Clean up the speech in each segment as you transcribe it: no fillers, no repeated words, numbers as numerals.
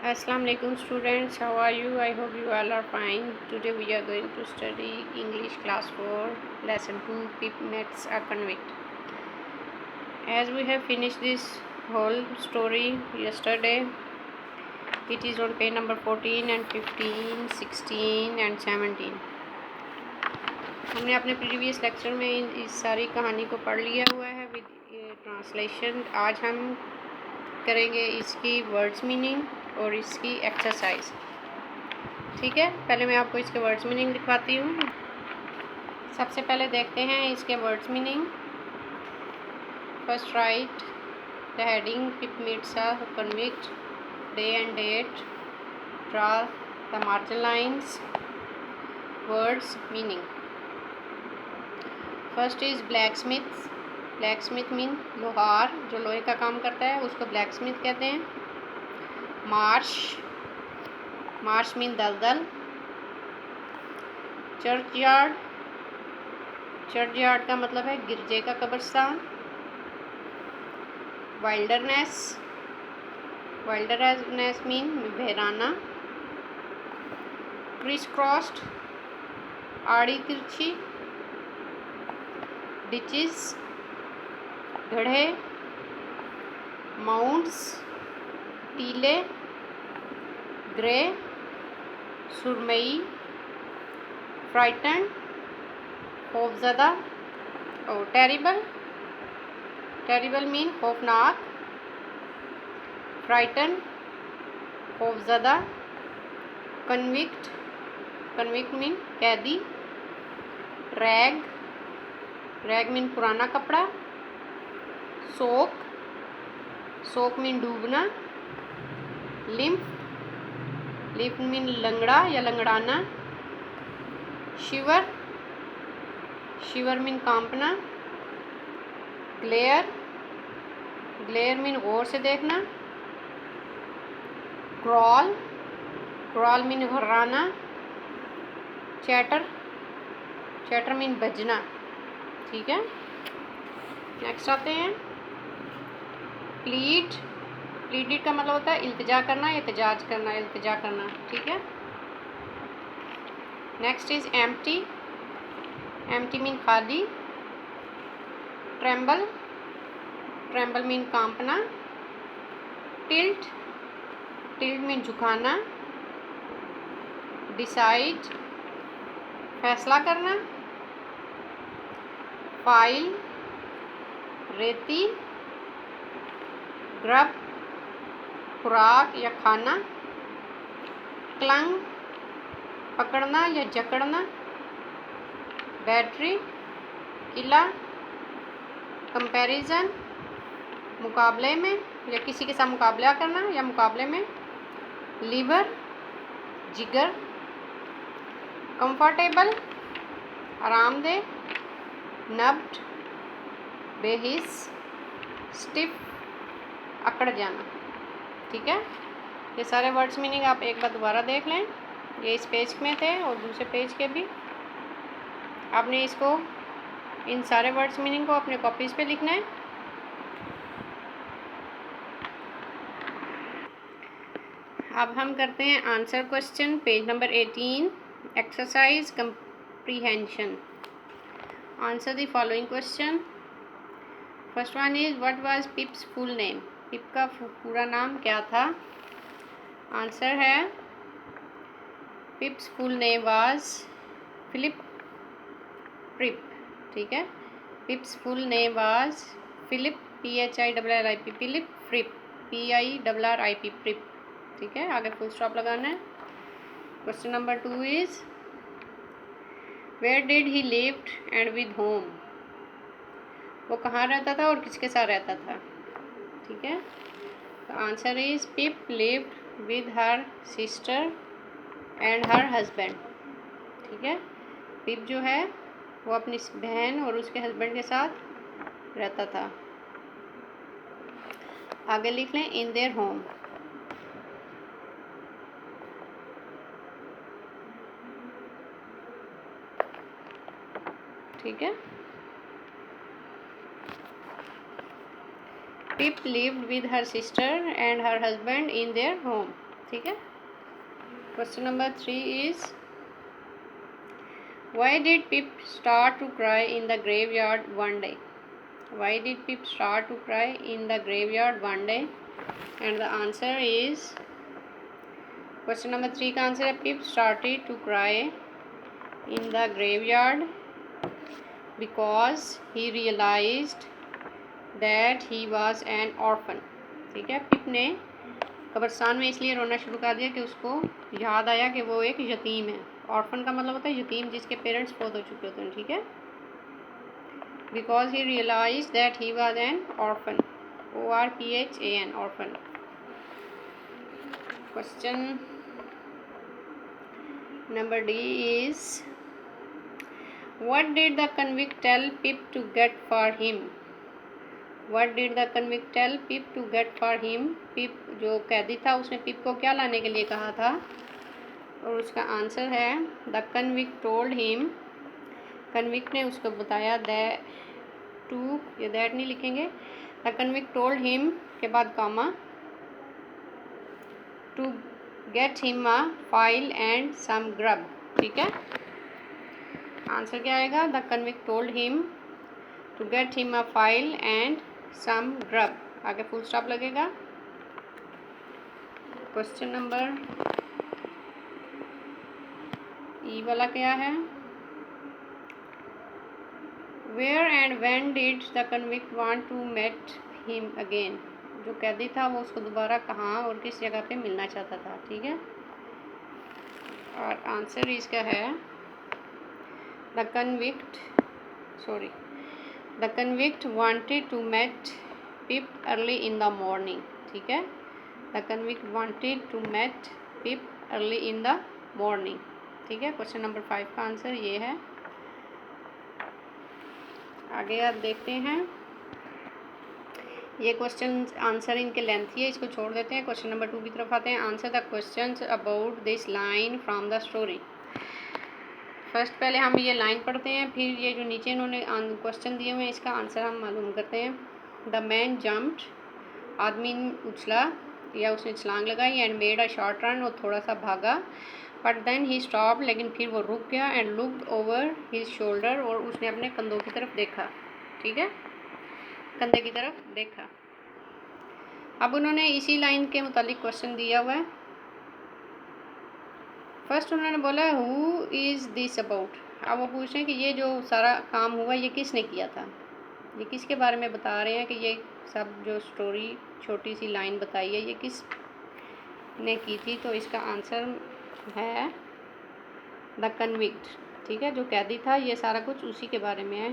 Assalamu alaikum students, how are you? I hope you all are fine. Today we are going to study English class 4 lesson 2 PIP Maths a convict. As we have finished this whole story yesterday, it is on page number 14 and 15, 16 and 17. हमने अपने previous lecture में इस सारी कहानी को पढ़ लिया हुआ है विद ट्रांसलेशन. आज हम करेंगे इसकी वर्ड्स मीनिंग और इसकी एक्सरसाइज. ठीक है, पहले मैं आपको इसके वर्ड्स मीनिंग लिखवाती हूँ. सबसे पहले देखते हैं इसके words meaning. First write the heading Pip meets a convict, day and date, draw the margin lines. Words meaning. First is blacksmith. Blacksmith mean लोहार, जो लोहे का काम करता है उसको ब्लैक स्मिथ कहते हैं. मार्श, मार्श मीन दलदल. चर्च यार्ड, चर्च यार्ड का मतलब है गिरजे का कब्रिस्तान. वाइल्डरनेस, वाइल्डरनेस मीन बहराना. क्रिस क्रॉस्ड, आड़ी तिरछी. डिचेस, गड्ढे. माउंट्स, टीले. ग्रे, सुरमई. फ्राइटन, खौफज़दा. और टेरिबल, टेरिबल मीन खौफनाक. फ्राइटन, खौफज़दा. कन्विक्ट, कन्विक्ट मीन कैदी. रैग, रैग मीन पुराना कपड़ा. सोक, सोक मीन डूबना. लिम्फ, लिम्फ मीन लंगड़ा या लंगड़ाना. शिवर, शिवर मीन कांपना. ग्लेयर, ग्लेयर मीन गौर से देखना. क्रॉल, क्रॉल मीन घर्राना. चैटर, चैटर मीन बजना. ठीक है, नेक्स्ट आते हैं. प्लीड, प्लीडेड का मतलब होता है इल्तिजा करना, एहतजाज करना, इल्तिजा करना. ठीक है. Next is empty. Empty mean खाली. ट्रेम्बल, ट्रेम्बल मीन कांपना. टिल्ट, टिल्ट मीन झुकाना. डिसाइड, फैसला करना. फाइल, रेती. ग्रब, खुराक या खाना. क्लंग, पकड़ना या जकड़ना. बैटरी, किला. कंपैरिजन, मुकाबले में या किसी के साथ मुकाबला करना या मुकाबले में. लीवर, जिगर. कंफर्टेबल, आरामदेह. नब्ड, बेहिस. स्टिफ, अकड़ जाना. ठीक है, ये सारे वर्ड्स मीनिंग आप एक बार दोबारा देख लें. ये इस पेज में थे और दूसरे पेज के भी. आपने इसको, इन सारे वर्ड्स मीनिंग को अपने कॉपीज़ पे लिखना है. अब हम करते हैं answer question, page number 18. Exercise comprehension. Answer the following question. First one is what was Pip's full name. Pip का पूरा नाम क्या था. आंसर है Pip's full name was Philip Pirrip. ठीक है, Pip's full name was Philip, PHILLIP, Philip Pirrip, PIRRIP, Pirrip. ठीक है, आगे फुल स्टॉप लगाना है. Question number 2 is where did he lived and with home. वो कहाँ रहता था और किसके साथ रहता था. ठीक है, तो answer is pip lived with her sister and her husband. ठीक है, पिप जो है वो अपनी बहन और उसके हस्बैंड के साथ रहता था. आगे लिख लें इन देयर होम. ठीक है, Pip lived with her sister and her husband in their home. ठीक है। Question number 3 is why did Pip start to cry in the graveyard one day. Why did Pip start to cry in the graveyard one day and the answer is, question number 3 का answer है Pip started to cry in the graveyard because he realised that he was an orphan. ठीक है, पिप ने कब्रिस्तान में इसलिए रोना शुरू कर दिया कि उसको याद आया कि वो एक यतीम है। ऑर्फन का मतलब होता है यतीम जिसके पेरेंट्स फौत हो चुके होते हैं। ठीक है, because he realise that he was an orphan, ORPHAN, orphan. Question number D is what did the convict tell Pip to get for him? What did the convict tell Pip to get for him? Pip जो कैदी था उसने पिप को क्या लाने के लिए कहा था, और उसका आंसर है the convict told him. Convict ने उसको बताया दैट टू, ये दैट नहीं लिखेंगे, द कन्विक्ट टोल्ड हिम के बाद comma to get him a file and some grub. ठीक है, आंसर क्या आएगा, the convict told him to get him a file and some grub, आगे फुल स्टॉप लगेगा। क्वेश्चन नंबर ई वाला क्या है, where and when did the convict want to meet him again. जो कैदी था वो उसको दोबारा कहाँ और किस जगह पे मिलना चाहता था। ठीक है, और आंसर इसका है the convict wanted to meet Pip early in the morning. ठीक है, the convict wanted to meet Pip early in the morning. ठीक है, क्वेश्चन नंबर 5 का आंसर ये है। आगे आप देखते हैं, ये क्वेश्चन आंसर इनके लेंथी है, इसको छोड़ देते हैं। क्वेश्चन नंबर 2 की तरफ आते हैं। Answer the questions about this line from the story. First पहले हम ये लाइन पढ़ते हैं, फिर ये जो नीचे इन्होंने क्वेश्चन दिए हुए हैं इसका आंसर हम मालूम करते हैं। द मैन जम्प्ड, आदमी उछला या उसने छलांग लगाई, and made a short run, और थोड़ा सा भागा, बट देन ही स्टॉप, लेकिन फिर वो रुक गया, and looked over his shoulder, और उसने अपने कंधों की तरफ देखा। ठीक है, कंधे की तरफ देखा। अब उन्होंने इसी लाइन के मुतालिक क्वेश्चन दिया हुआ है। फर्स्ट उन्होंने बोला हु इज़ दिस अबाउट। अब वो पूछ रहे हैं कि ये जो सारा काम हुआ ये किसने किया था, ये किसके बारे में बता रहे हैं कि ये सब जो स्टोरी छोटी सी लाइन बताई है ये किस ने की थी। तो इसका आंसर है द कन्विक्ट। ठीक है, जो कैदी था ये सारा कुछ उसी के बारे में है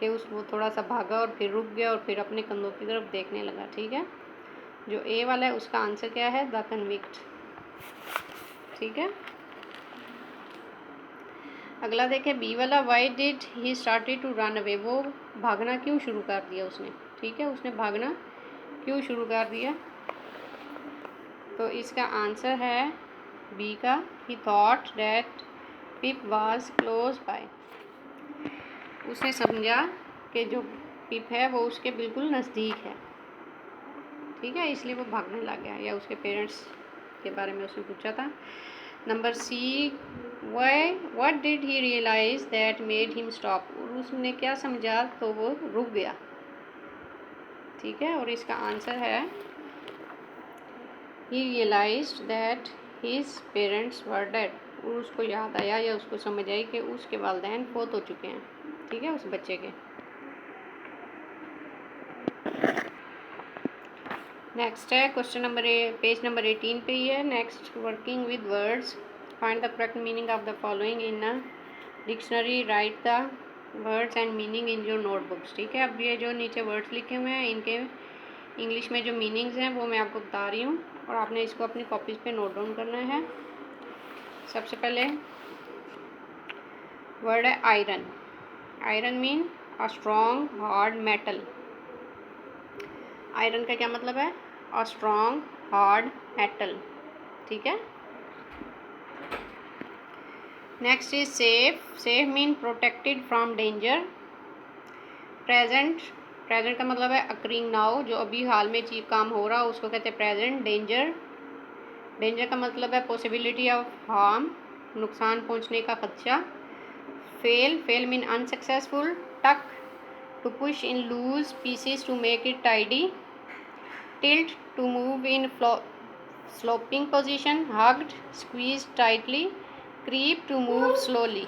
कि वो थोड़ा सा भागा और फिर रुक गया और फिर अपने कंधों की तरफ देखने लगा। ठीक है, जो ए वाला है उसका आंसर क्या है, द कन्विक्ट। ठीक है, अगला देखें बी वाला, why did he started to run away. वो भागना क्यों शुरू कर दिया उसने। ठीक है, उसने भागना क्यों शुरू कर दिया, तो इसका आंसर है बी का, ही thought that pip was close by. उसने समझा कि जो पिप है वो उसके बिल्कुल नज़दीक है। ठीक है, इसलिए वो भागने लग गया, या उसके पेरेंट्स के बारे में उसने पूछा था। Number C, what did he realise that made him stop. उसने क्या समझा तो वो रुक गया। ठीक है, और इसका आंसर है he realised that his parents were dead. उसको याद आया या उसको समझ आई कि उसके वालिदैन फौत हो चुके हैं। ठीक है, उस बच्चे के। नेक्स्ट है क्वेश्चन नंबर पेज नंबर 18 पे ही है। Next, working with words, find the correct meaning of the following in a dictionary, right the words and meaning in your notebooks. ठीक है, अब ये जो नीचे वर्ड्स लिखे हुए हैं इनके इंग्लिश में जो मीनिंग्स हैं वो मैं आपको बता रही हूँ और आपने इसको अपनी कॉपीज़ पे नोट डाउन करना है। सबसे पहले वर्ड है iron. Iron mean a strong hard metal. Iron का क्या मतलब है, अ स्ट्रॉन्ग हार्ड मेटल। ठीक है, next is safe. Safe mean protected from danger. Present, present का मतलब है अकरिंग नाउ, जो अभी हाल में चीज काम हो रहा हो उसको कहते हैं प्रेजेंट। डेंजर डेंजर का मतलब है पॉसिबिलिटी ऑफ हार्म, नुकसान पहुंचने का खदशा। Fail mean unsuccessful. Tuck, to push in loose pieces to make it tidy. Tilt, to move in sloping position. Hugged, squeezed tightly. Creep, to move slowly.